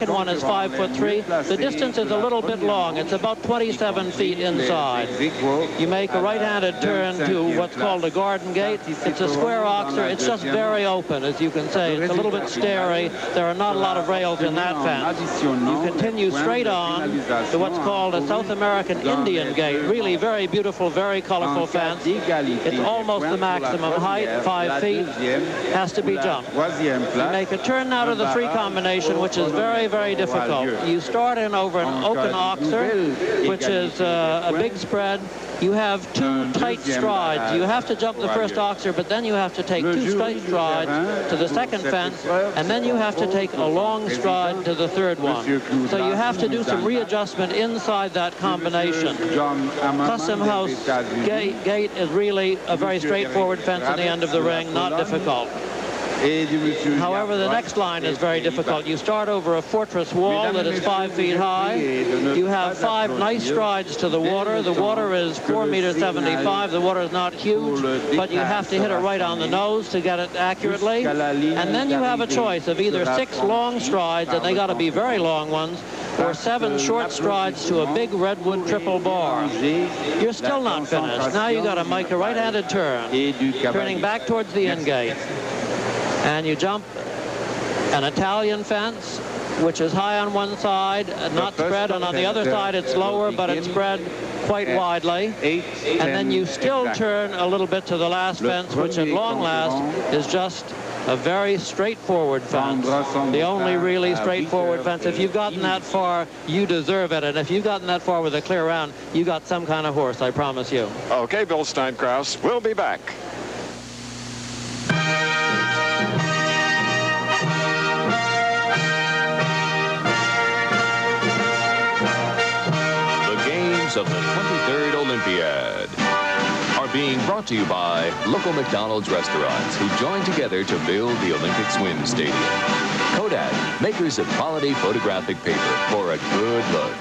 second one is 5'3". The distance is a little bit long. It's about 27 feet inside. You make a right-handed turn to what's called a garden gate. It's a square oxer. It's just very open, as you can say. It's a little bit starry. There are not a lot of rails in that fence. You continue straight on to what's called a South American Indian gate. Really very beautiful, very colorful fence. It's almost the maximum height, 5 feet. Has to be jumped. You make a turn now to the 3 combination, which is very, very difficult. You start in over an open oxer, which is a big spread. You have 2 tight strides. You have to jump the first oxer, but then you have to take 2 straight strides to the second fence, and then you have to take a long stride to the third one. So you have to do some readjustment inside that combination. Custom House gate is really a very straightforward fence in the end of the ring, not difficult. However, the next line is very difficult. You start over a fortress wall that is 5 feet high. You have 5 nice strides to the water. The water is 4.75 meters. The water is not huge, but you have to hit it right on the nose to get it accurately. And then you have a choice of either 6 long strides, and they got to be very long ones, or 7 short strides to a big redwood triple bar. You're still not finished. Now you got to make a right-handed turn, turning back towards the end gate. And you jump an Italian fence, which is high on one side, not spread, and on the other side it's lower, but it's spread quite widely. And then you still turn a little bit to the last fence, which at long last is just a very straightforward fence. The only really straightforward fence. If you've gotten that far, you deserve it. And if you've gotten that far with a clear round, you got some kind of horse, I promise you. Okay, Bill Steinkraus, we'll be back. Of the 23rd Olympiad are being brought to you by local McDonald's restaurants who join together to build the Olympic Swim Stadium. Kodak, makers of quality photographic paper for a good look.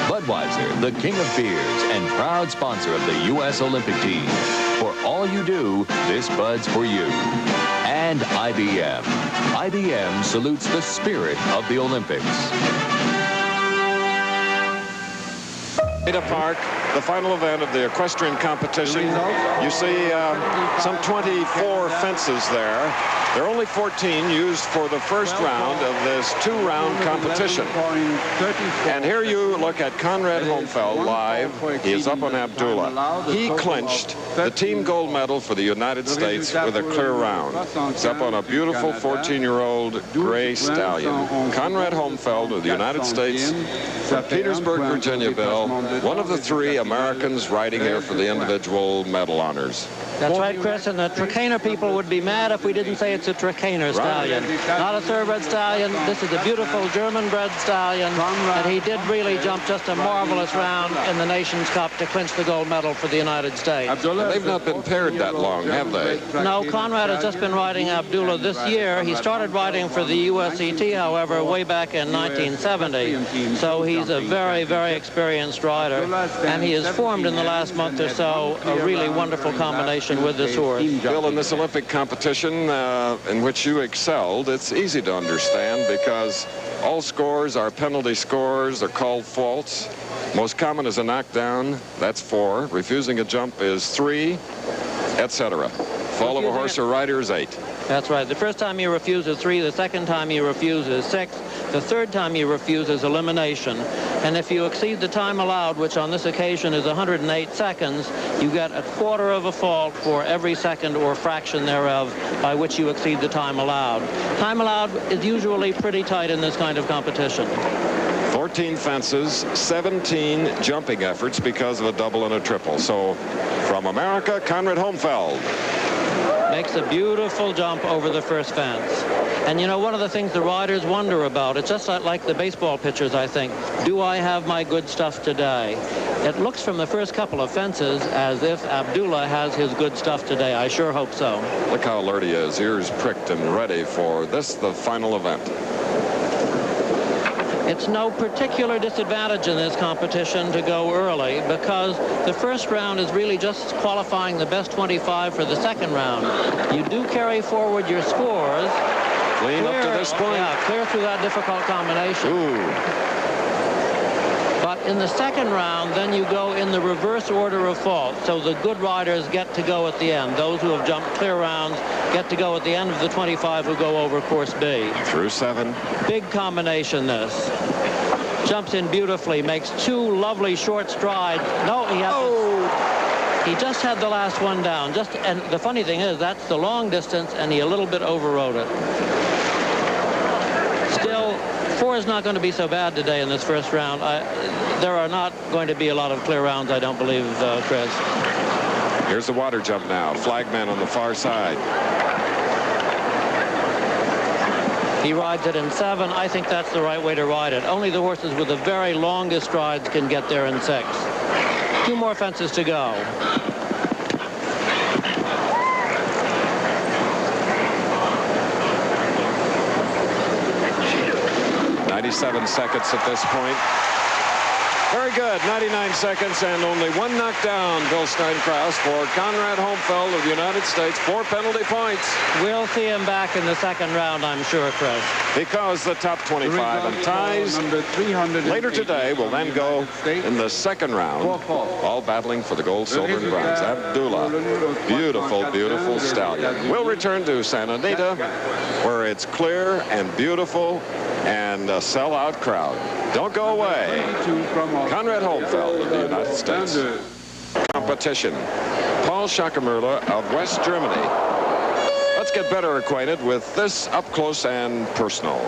Budweiser, the king of beers and proud sponsor of the U.S. Olympic team. For all you do, this Bud's for you. And IBM. IBM salutes the spirit of the Olympics. Ada Park, the final event of the equestrian competition. You see some 24 fences there. There are only 14 used for the first round of this 2-round competition. And here you look at Conrad Homfeld live. He is up on Abdullah. He clinched the team gold medal for the United States with a clear round. He's up on a beautiful 14-year-old gray stallion. Conrad Homfeld of the United States from Petersburg, Virginia, Bill. One of the 3 Americans riding here for the individual medal honors. That's right, Chris, and the Trakehner people would be mad if we didn't say it's a Trakehner stallion. Not a thoroughbred stallion. This is a beautiful German-bred stallion, and he did really jump just a marvelous round in the Nations Cup to clinch the gold medal for the United States. They've not been paired that long, have they? No, Conrad has just been riding Abdullah this year. He started riding for the USET, however, way back in 1970. So he's a very, very experienced rider, and he has formed in the last month or so a really wonderful combination with this horse. Bill, in this Olympic competition in which you excelled, it's easy to understand because all scores are penalty scores. They're called faults. Most common is a knockdown. That's 4. Refusing a jump is 3, etc. Fall of a horse or rider is 8. That's right. The first time you refuse is 3. The second time you refuse is 6. The third time you refuse is elimination. And if you exceed the time allowed, which on this occasion is 108 seconds, you get a quarter of a fault for every second or fraction thereof by which you exceed the time allowed. Time allowed is usually pretty tight in this kind of competition. 14 fences, 17 jumping efforts because of a double and a triple. So from America, Conrad Homfeld. Makes a beautiful jump over the first fence. And you know, one of the things the riders wonder about, it's just like the baseball pitchers, I think. Do I have my good stuff today? It looks from the first couple of fences as if Abdullah has his good stuff today. I sure hope so. Look how alert he is, ears pricked and ready for this, the final event. It's no particular disadvantage in this competition to go early because the first round is really just qualifying the best 25 for the second round. You do carry forward your scores, Clean up to this point. Yeah, clear through that difficult combination. Ooh. But in the second round, then you go in the reverse order of fault. So the good riders get to go at the end. Those who have jumped clear rounds get to go at the end of the 25 who go over course B. Through 7. Big combination, this. Jumps in beautifully, makes 2 lovely short strides. No, he has He just had the last one down. And the funny thing is, that's the long distance, and he a little bit overrode it. Still, 4 is not going to be so bad today in this first round. There are not going to be a lot of clear rounds, I don't believe, Chris. Here's the water jump now. Flagman on the far side. He rides it in 7. I think that's the right way to ride it. Only the horses with the very longest strides can get there in 6. 2 more fences to go. 97 seconds at this point. Very good. 99 seconds and only 1 knockdown, Bill Stein-Kraus, for Conrad Holmfeld of the United States. 4 penalty points. We'll see him back in the second round, I'm sure, Chris. Because the top 25 and ties later today will then go in the second round, all battling for the gold, silver, and bronze. Abdullah, beautiful, beautiful stallion. We'll return to Santa Anita, where it's clear and beautiful and a sellout crowd. Don't go away. Conrad Holmfeld of the United States. Competition. Paul Schackermüller of West Germany. Let's get better acquainted with this up close and personal.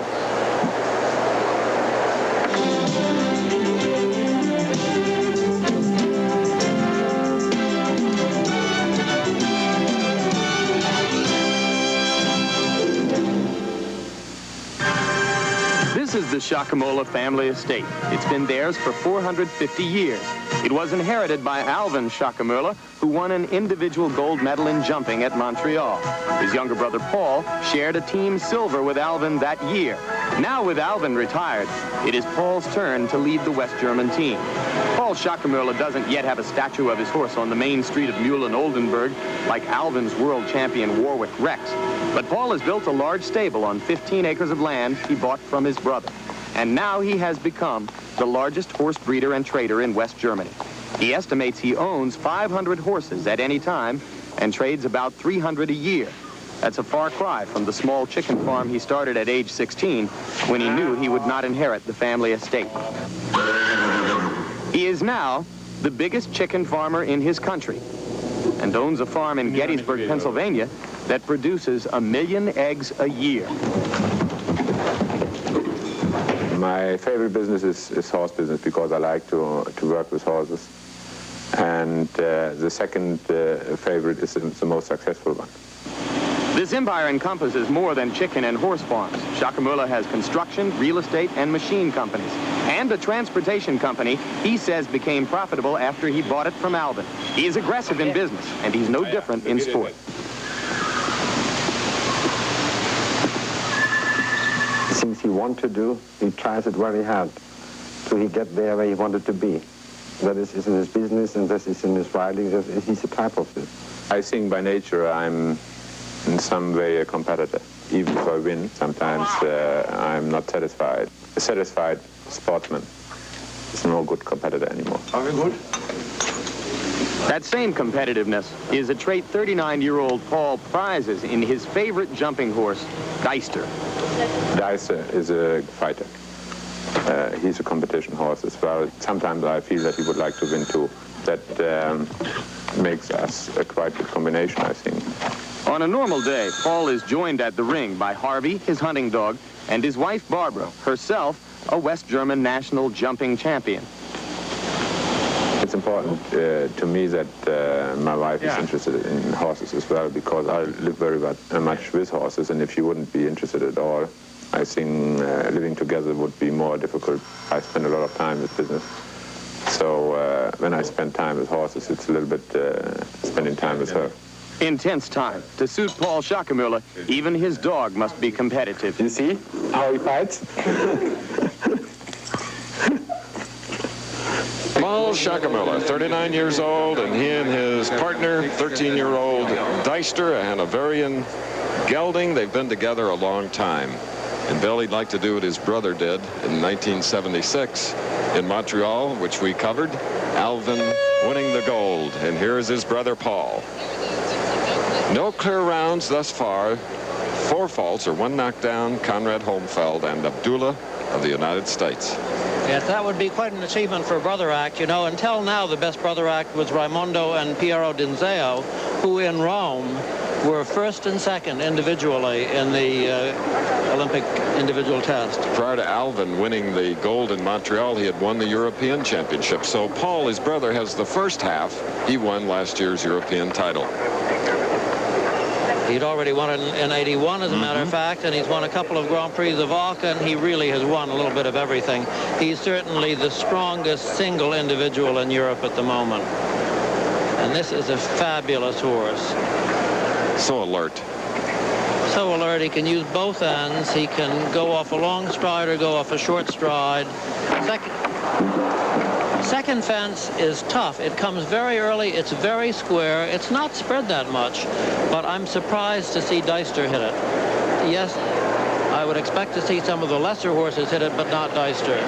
This is the Schackermüller family estate. It's been theirs for 450 years. It was inherited by Alvin Schackermüller, who won an individual gold medal in jumping at Montreal. His younger brother Paul shared a team silver with Alvin that year. Now with Alvin retired, it is Paul's turn to lead the West German team. Paul Schackermüller doesn't yet have a statue of his horse on the main street of Mühlen-Oldenburg like Alvin's world champion Warwick Rex. But Paul has built a large stable on 15 acres of land he bought from his brother. And now he has become the largest horse breeder and trader in West Germany. He estimates he owns 500 horses at any time and trades about 300 a year. That's a far cry from the small chicken farm he started at age 16 when he knew he would not inherit the family estate. He is now the biggest chicken farmer in his country and owns a farm in Gettysburg, Pennsylvania that produces 1 million eggs a year. My favorite business is horse business because I like to work with horses. And the second favorite is the most successful one. This empire encompasses more than chicken and horse farms. Schackermüller has construction, real estate, and machine companies. And a transportation company he says became profitable after he bought it from Alvin. He is aggressive in business, and he's no different in sport. Things he wants to do, he tries it very hard till he get there where he wanted to be. That is in his business, and this is in his riding. He's a type of this. I think by nature I'm in some way a competitor. Even if I win, sometimes I'm not satisfied. A satisfied sportsman is no good competitor anymore. Are we good? That same competitiveness is a trait 39-year-old Paul prizes in his favorite jumping horse, Deister. Deister is a fighter. He's a competition horse as well. Sometimes I feel that he would like to win too. That makes us a quite good combination, I think. On a normal day, Paul is joined at the ring by Harvey, his hunting dog, and his wife Barbara, herself a West German national jumping champion. It's important to me that my wife is interested in horses as well, because I live very much with horses, and if she wouldn't be interested at all, I think living together would be more difficult. I spend a lot of time with business. So when I spend time with horses, it's a little bit spending time with her. Intense time. To suit Paul Schackermüller, even his dog must be competitive. You see how he fights? Paul Schackermüller, 39 years old, and he and his partner, 13-year-old Deister, a Hanoverian Gelding, they've been together a long time. And Bill, he'd like to do what his brother did in 1976 in Montreal, which we covered. Alvin winning the gold. And here's his brother, Paul. No clear rounds thus far. 4 faults or 1 knockdown, Conrad Homfeld and Abdullah of the United States. Yes, that would be quite an achievement for a brother act. You know, until now, the best brother act was Raimondo and Piero Dinzeo, who in Rome were 1st and 2nd individually in the Olympic individual test. Prior to Alvin winning the gold in Montreal, he had won the European Championship. So Paul, his brother, has the first half. He won last year's European title. He'd already won it in 81, as a matter of fact, and he's won a couple of Grand Prix of Aachen. He really has won a little bit of everything. He's certainly the strongest single individual in Europe at the moment. And this is a fabulous horse. So alert. So alert, he can use both ends. He can go off a long stride or go off a short stride. Second fence is tough. It comes very early. It's very square. It's not spread that much, but I'm surprised to see Deister hit it. Yes, I would expect to see some of the lesser horses hit it, but not Deister.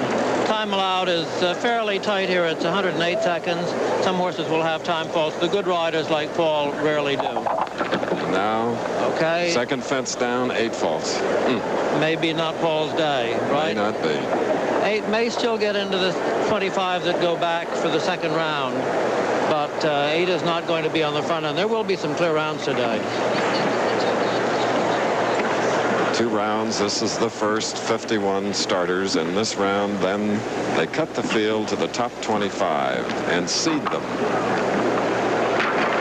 Time allowed is fairly tight here. It's 108 seconds. Some horses will have time faults. The good riders like Paul rarely do. Now, okay. Second fence down, 8 faults. Maybe not Paul's day, right? May not be. 8 may still get into the 25 that go back for the second round, but 8 is not going to be on the front end. There will be some clear rounds today. 2 rounds. This is the first 51 starters. In this round, then they cut the field to the top 25 and seed them.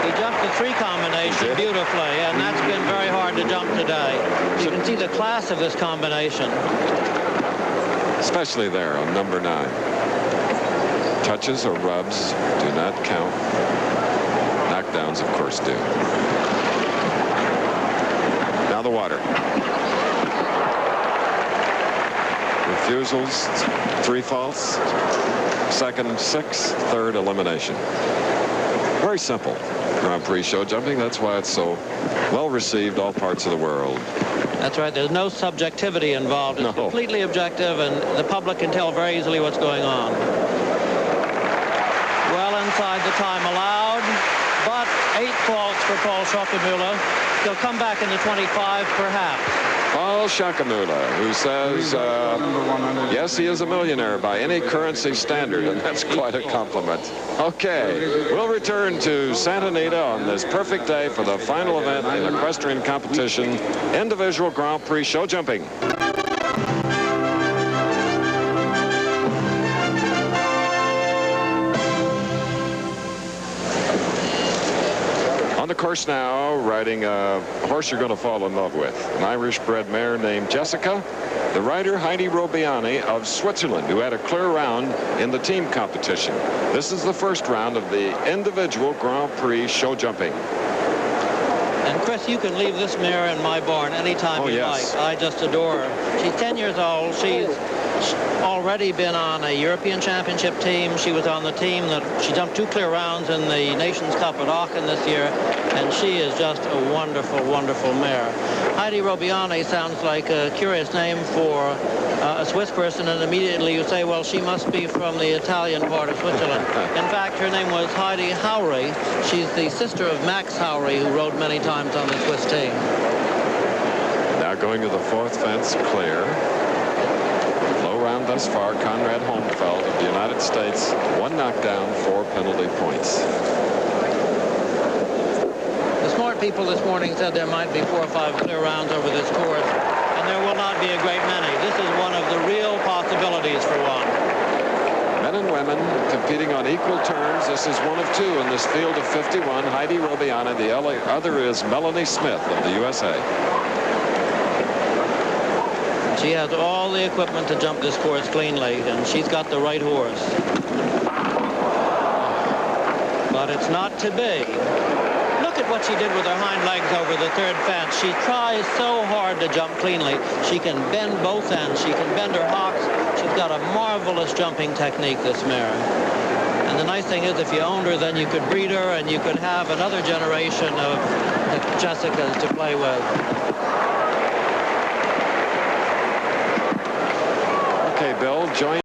He jumped the 3 combination beautifully, and that's been very hard to jump today. You can see the class of this combination. Especially there on number 9. Touches or rubs do not count. Knockdowns, of course, do. Now the water. Refusals, 3 faults. Second, 6, third elimination. Very simple Grand Prix show jumping. That's why it's so well received all parts of the world. That's right. There's no subjectivity involved. It's completely objective, and the public can tell very easily what's going on. Well inside the time allowed, but 8 faults for Paul Schockemöhle. He'll come back in the 25, perhaps. Paul Schockemöhle, who says, yes, he is a millionaire by any currency standard, and that's quite a compliment. Okay, we'll return to Santa Anita on this perfect day for the final event in equestrian competition, individual Grand Prix show jumping. On the course now, riding a horse you're going to fall in love with, an Irish-bred mare named Jessica, the rider Heidi Robiani of Switzerland, who had a clear round in the team competition. This is the first round of the individual Grand Prix show jumping. And Chris, you can leave this mare in my barn anytime you like. I just adore her. She's 10 years old. She's already been on a European Championship team. She was on the team that she jumped 2 clear rounds in the Nations Cup at Aachen this year, and she is just a wonderful, wonderful mare. Heidi Robiani sounds like a curious name for a Swiss person, and immediately you say, well, she must be from the Italian part of Switzerland. In fact, her name was Heidi Haury. She's the sister of Max Haury, who rode many times on the Swiss team. Now going to the 4th fence, clear. Round thus far, Conrad Homfeld of the United States, 1 knockdown, 4 penalty points. The smart people this morning said there might be 4 or 5 clear rounds over this course, and there will not be a great many. This is one of the real possibilities for one. Men and women competing on equal terms. This is one of 2 in this field of 51. Heidi Robiani. The other is Melanie Smith of the USA. She has all the equipment to jump this course cleanly, and she's got the right horse. But it's not to be. Look at what she did with her hind legs over the 3rd fence. She tries so hard to jump cleanly. She can bend both ends. She can bend her hocks. She's got a marvelous jumping technique, this mare. And the nice thing is, if you owned her, then you could breed her, and you could have another generation of Jessicas to play with. Bill, joined